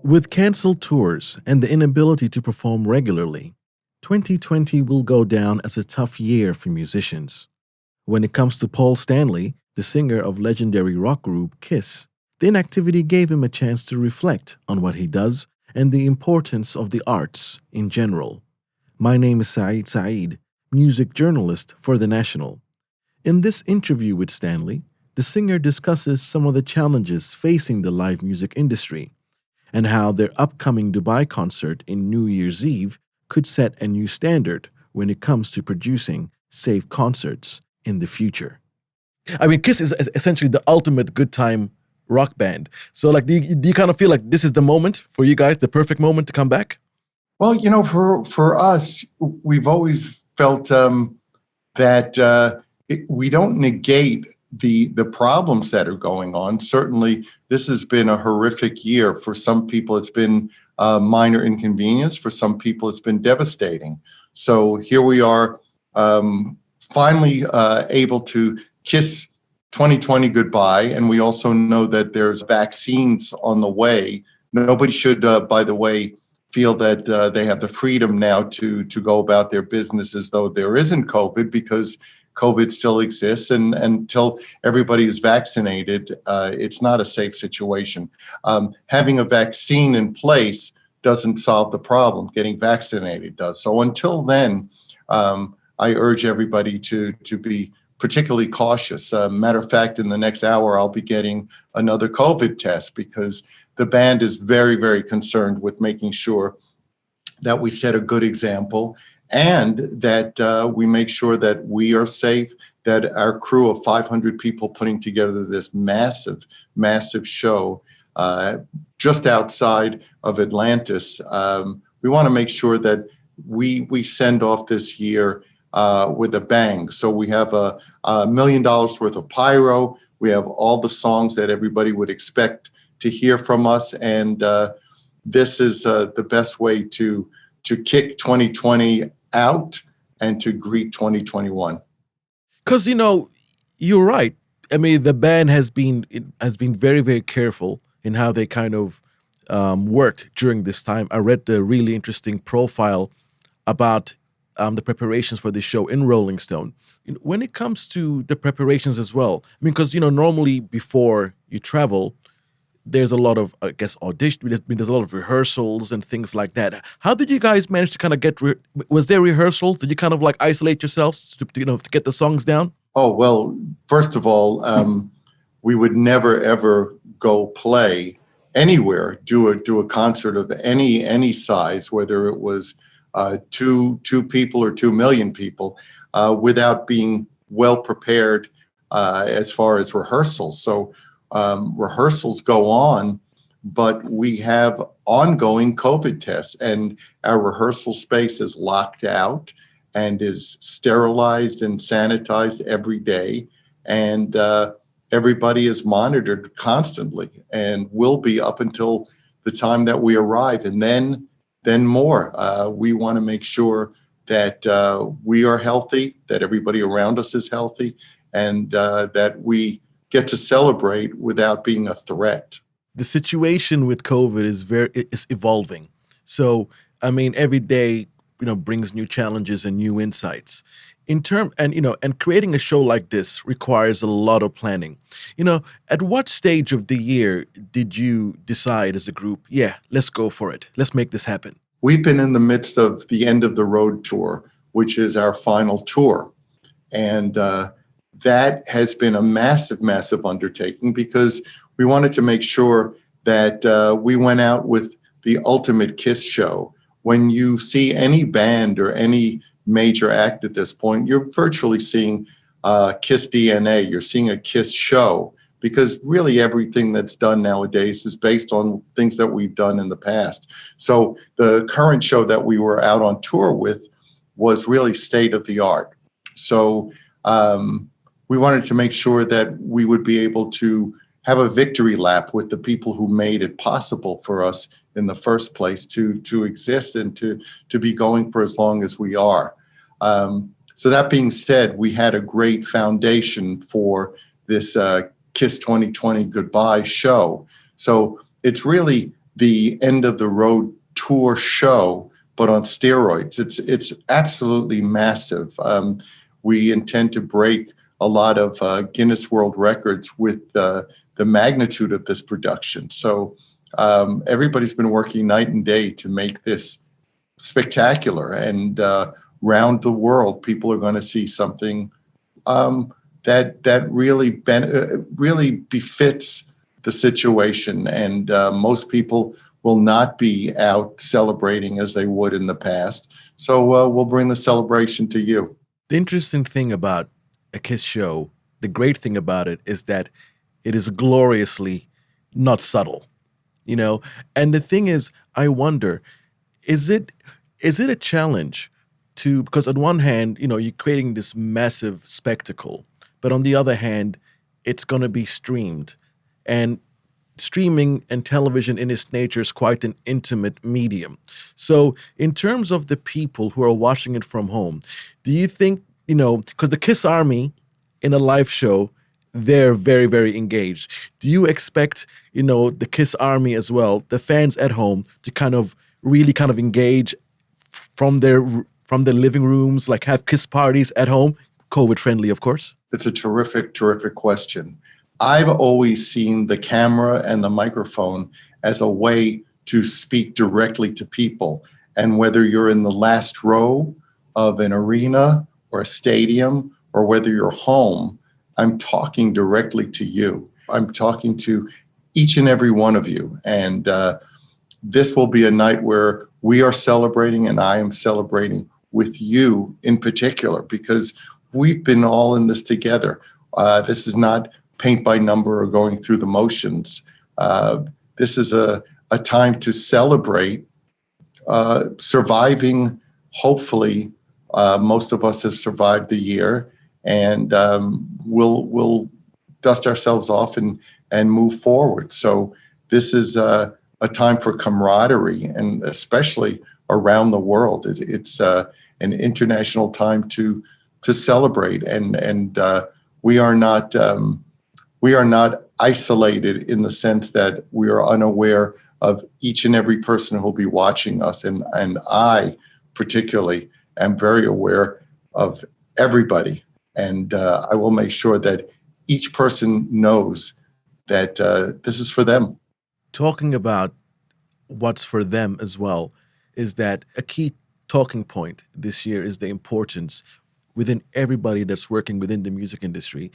With canceled tours and the inability to perform regularly, 2020 will go down as a tough year for musicians. When it comes to Paul Stanley, the singer of legendary rock group Kiss, the inactivity gave him a chance to reflect on what he does and the importance of the arts in general. My name is Saeed Saeed, music journalist for The National. In this interview with Stanley, the singer discusses some of the challenges facing the live music industry and how their upcoming Dubai concert in New Year's Eve could set a new standard when it comes to producing safe concerts in the future. I mean, Kiss is essentially the ultimate good time rock band. So, like, do you kind of feel like this is the moment for you guys, the perfect moment to come back? Well, for us, we've always felt that we don't negate the problems that are going on. Certainly, this has been a horrific year. For some people, it's been a minor inconvenience. For some people, it's been devastating. So here we are, finally able to kiss 2020 goodbye. And we also know that there's vaccines on the way. Nobody should, by the way, feel that they have the freedom now to go about their business as though there isn't COVID, because COVID still exists, and until everybody is vaccinated, it's not a safe situation. Having a vaccine in place doesn't solve the problem. Getting vaccinated does. So until then, I urge everybody to be particularly cautious. Matter of fact, in the next hour, I'll be getting another COVID test, because the band is very, very concerned with making sure that we set a good example, and that we make sure that we are safe, that our crew of 500 people putting together this massive, massive show just outside of Atlantis, we want to make sure that we send off this year with a bang. So we have $1 million worth of pyro. We have all the songs that everybody would expect to hear from us, and this is the best way to kick 2020 out and to greet 2021. Because you're right. I mean, the band has been very, very careful in how they kind of worked during this time. I read the really interesting profile about the preparations for this show in Rolling Stone. When it comes to the preparations as well, I mean, because normally before you travel, there's a lot of, I guess, audition. There's a lot of rehearsals and things like that. How did you guys manage to kind of get? Was there rehearsals? Did you kind of like isolate yourselves to get the songs down? Oh well, first of all, we would never ever go play anywhere, do a concert of any size, whether it was two people or 2 million people, without being well prepared as far as rehearsals. So. Rehearsals go on, but we have ongoing COVID tests, and our rehearsal space is locked out and is sterilized and sanitized every day. And everybody is monitored constantly and will be up until the time that we arrive. And then more. We want to make sure that we are healthy, that everybody around us is healthy, and that we get to celebrate without being a threat. The situation with COVID is evolving. So, I mean, every day, brings new challenges and new insights. And creating a show like this requires a lot of planning. At what stage of the year did you decide as a group, yeah, let's go for it. Let's make this happen? We've been in the midst of the End of the Road tour, which is our final tour. And that has been a massive, massive undertaking, because we wanted to make sure that we went out with the ultimate Kiss show. When you see any band or any major act at this point, you're virtually seeing Kiss DNA. You're seeing a Kiss show, because really everything that's done nowadays is based on things that we've done in the past. So the current show that we were out on tour with was really state of the art. So we wanted to make sure that we would be able to have a victory lap with the people who made it possible for us in the first place to exist and to be going for as long as we are. So that being said, we had a great foundation for this Kiss 2020 Goodbye show. So it's really the end of the road tour show, but on steroids. It's absolutely massive. We intend to break a lot of Guinness World Records with the magnitude of this production. So everybody's been working night and day to make this spectacular, and round the world, people are going to see something that really befits the situation. And most people will not be out celebrating as they would in the past. So we'll bring the celebration to you. The interesting thing about a Kiss show, the great thing about it is that it is gloriously not subtle, you know? And the thing is, I wonder, is it a challenge to, because on one hand, you know, you're creating this massive spectacle, but on the other hand, it's going to be streamed. And streaming and television in its nature is quite an intimate medium. So in terms of the people who are watching it from home, do you think, you know, because the Kiss Army in a live show, they're very, very engaged. Do you expect, you know, the Kiss Army as well, the fans at home, to kind of really kind of engage from their living rooms, like have Kiss parties at home, COVID friendly, of course? It's a terrific, terrific question. I've always seen the camera and the microphone as a way to speak directly to people. And whether you're in the last row of an arena or a stadium, or whether you're home, I'm talking directly to you. I'm talking to each and every one of you. And this will be a night where we are celebrating, and I am celebrating with you in particular, because we've been all in this together. This is not paint by number or going through the motions. This is a time to celebrate surviving. Hopefully, most of us have survived the year, and we'll dust ourselves off and move forward. So this is a time for camaraderie, and especially around the world. It's an international time to celebrate, and we are not isolated in the sense that we are unaware of each and every person who will be watching us. And I particularly am very aware of everybody. And I will make sure that each person knows that this is for them. Talking about what's for them as well, is that a key talking point this year is the importance within everybody that's working within the music industry,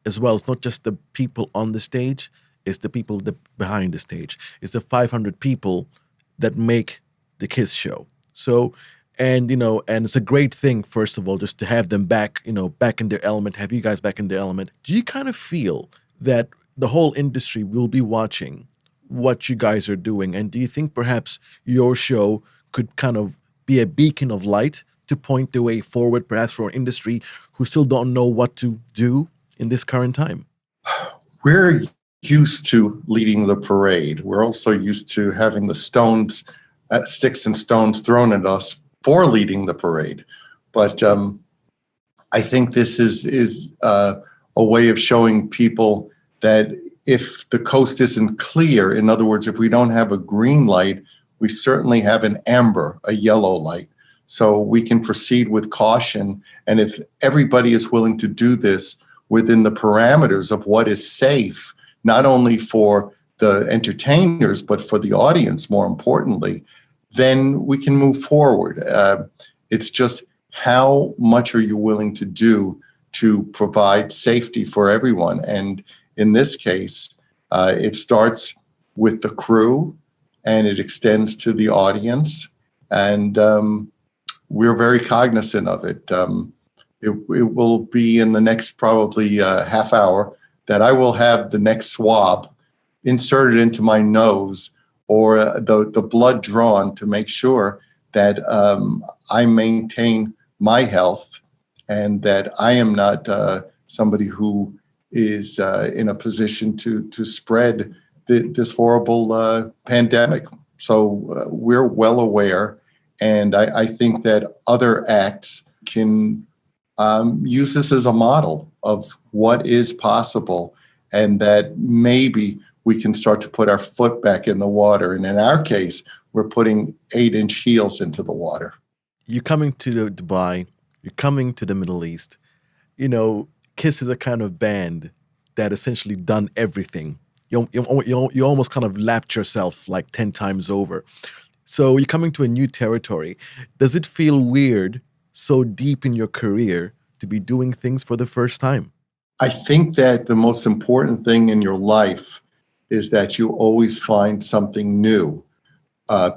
as well. It's not just the people on the stage, it's the people behind the stage. It's the 500 people that make the Kiss show. So, and, you know, and it's a great thing, first of all, just to have them back, you know, back in their element, have you guys back in their element. Do you kind of feel that the whole industry will be watching what you guys are doing? And do you think perhaps your show could kind of be a beacon of light to point the way forward, perhaps for an industry who still don't know what to do in this current time? We're used to leading the parade. We're also used to having the sticks and stones thrown at us for leading the parade. But I think this is a way of showing people that if the coast isn't clear, in other words, if we don't have a green light, we certainly have an amber, a yellow light. So we can proceed with caution. And if everybody is willing to do this within the parameters of what is safe, not only for the entertainers, but for the audience, more importantly, then we can move forward. It's just how much are you willing to do to provide safety for everyone? And in this case, it starts with the crew and it extends to the audience. And we're very cognizant of it. It will be in the next probably half hour that I will have the next swab inserted into my nose, or the blood drawn, to make sure that I maintain my health and that I am not somebody who is in a position to spread this horrible pandemic. So we're well aware, and I think that other acts can use this as a model of what is possible, and that maybe we can start to put our foot back in the water. And in our case, we're putting 8-inch heels into the water. You're coming to Dubai, you're coming to the Middle East. You know, Kiss is a kind of band that essentially done everything. You almost kind of lapped yourself like 10 times over. So you're coming to a new territory. Does it feel weird so deep in your career to be doing things for the first time? I think that the most important thing in your life is that you always find something new.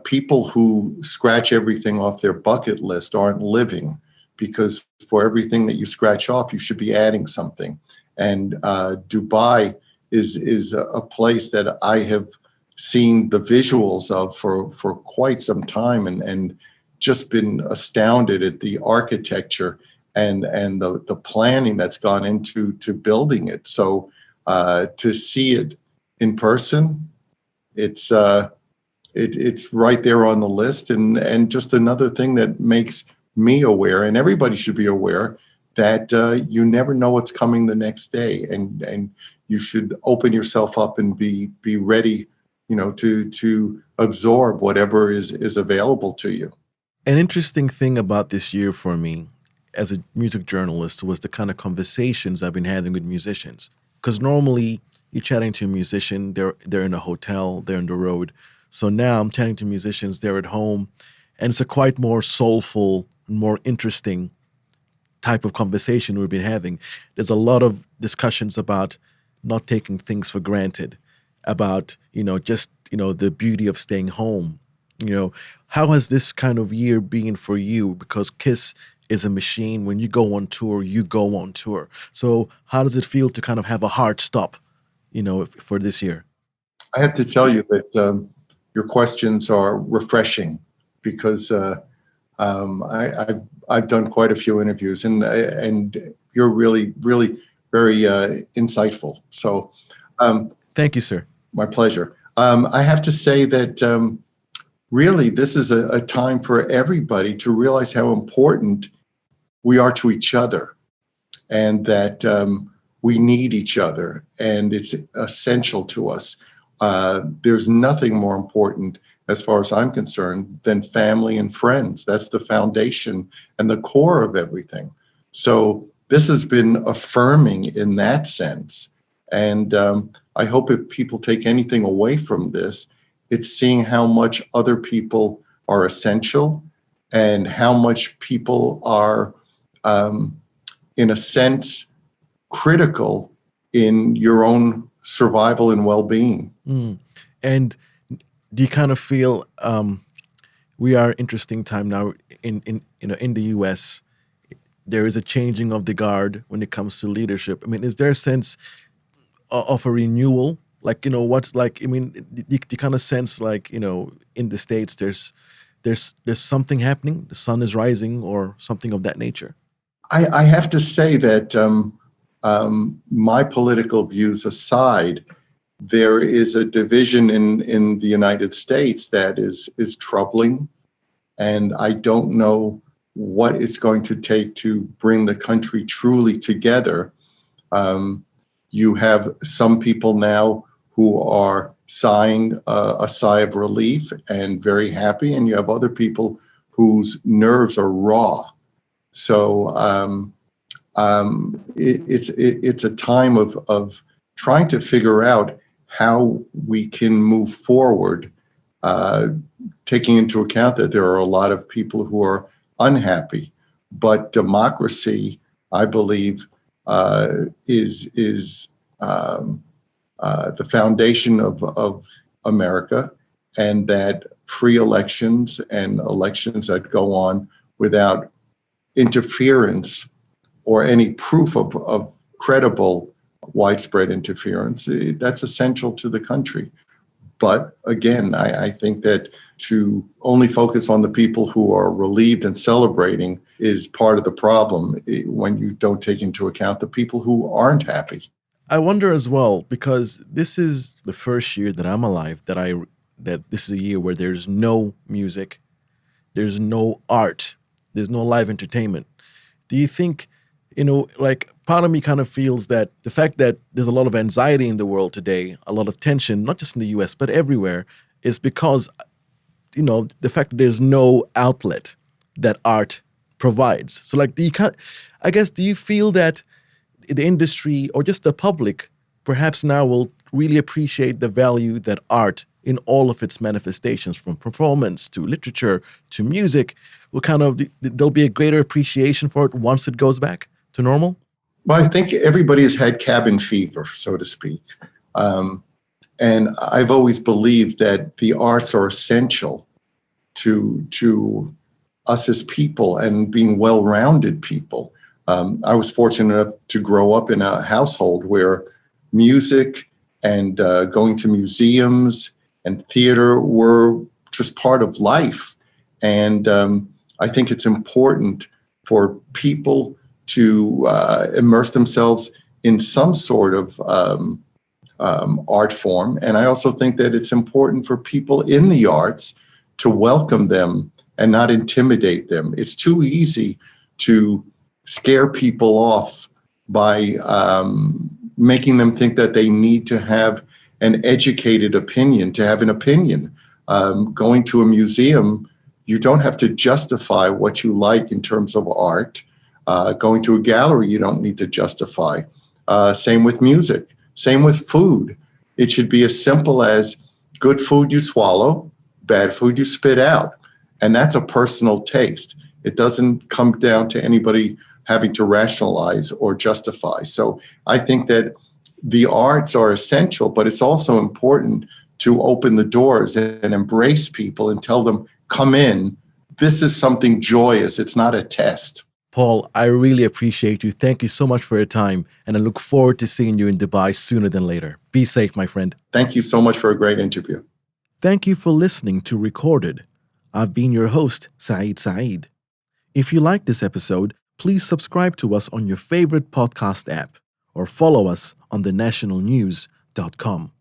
People who scratch everything off their bucket list aren't living, because for everything that you scratch off, you should be adding something. And Dubai is a place that I have seen the visuals of for quite some time, and just been astounded at the architecture and the planning that's gone into building it. So to see it in person, it's right there on the list, and just another thing that makes me aware, and everybody should be aware, that you never know what's coming the next day, and you should open yourself up and be ready, to absorb whatever is available to you. An interesting thing about this year for me as a music journalist was the kind of conversations I've been having with musicians. Because normally you're chatting to a musician, they're in a hotel, they're on the road. So now I'm chatting to musicians, they're at home, and it's a quite more soulful, more interesting type of conversation we've been having. There's a lot of discussions about not taking things for granted, about, just, the beauty of staying home. How has this kind of year been for you? Because Kiss is a machine. When you go on tour, you go on tour. So how does it feel to kind of have a hard stop, for this year? I have to tell you that your questions are refreshing, because I've done quite a few interviews, and you're really, really very insightful. So Thank you, sir. my pleasure. I have to say that really this is a time for everybody to realize how important we are to each other, and that we need each other, and it's essential to us. There's nothing more important, as far as I'm concerned, than family and friends. That's the foundation and the core of everything. So this has been affirming in that sense. And I hope if people take anything away from this, it's seeing how much other people are essential, and how much people are, in a sense, critical in your own survival and well-being. Mm. And do you kind of feel we are interesting time now in the U.S. There is a changing of the guard when it comes to leadership. I mean, is there a sense of a renewal? Like, what's like? I mean, you kind of sense like, in the States there's something happening. The sun is rising, or something of that nature. I have to say that my political views aside, there is a division in the United States that is troubling, and I don't know what it's going to take to bring the country truly together. You have some people now who are sighing a sigh of relief and very happy, and you have other people whose nerves are raw. So it's a time of trying to figure out how we can move forward, taking into account that there are a lot of people who are unhappy. But democracy, I believe, is the foundation of America, and that free elections and elections that go on without interference or any proof of credible widespread interference, that's essential to the country. But again, I think that to only focus on the people who are relieved and celebrating is part of the problem, when you don't take into account the people who aren't happy. I wonder as well, because this is the first year that I'm alive that this is a year where there's no music, there's no art, there's no live entertainment. Do you think, Like part of me kind of feels that the fact that there's a lot of anxiety in the world today, a lot of tension, not just in the US, but everywhere, is because, the fact that there's no outlet that art provides. So, like, do you feel that the industry or just the public perhaps now will really appreciate the value that art in all of its manifestations, from performance to literature to music, there'll be a greater appreciation for it once it goes back to normal? Well, I think everybody has had cabin fever, so to speak. And I've always believed that the arts are essential to us as people and being well-rounded people. I was fortunate enough to grow up in a household where music and going to museums and theater were just part of life. And I think it's important for people to immerse themselves in some sort of art form. And I also think that it's important for people in the arts to welcome them and not intimidate them. It's too easy to scare people off by making them think that they need to have an educated opinion to have an opinion. Going to a museum, you don't have to justify what you like in terms of art. Going to a gallery, you don't need to justify. Same with music, same with food. It should be as simple as good food you swallow, bad food you spit out. And that's a personal taste. It doesn't come down to anybody having to rationalize or justify. So I think that the arts are essential, but it's also important to open the doors and embrace people and tell them, come in. This is something joyous. It's not a test. Paul, I really appreciate you. Thank you so much for your time, and I look forward to seeing you in Dubai sooner than later. Be safe, my friend. Thank you so much for a great interview. Thank you for listening to Recorded. I've been your host, Saeed Saeed. If you like this episode, please subscribe to us on your favorite podcast app or follow us on thenationalnews.com.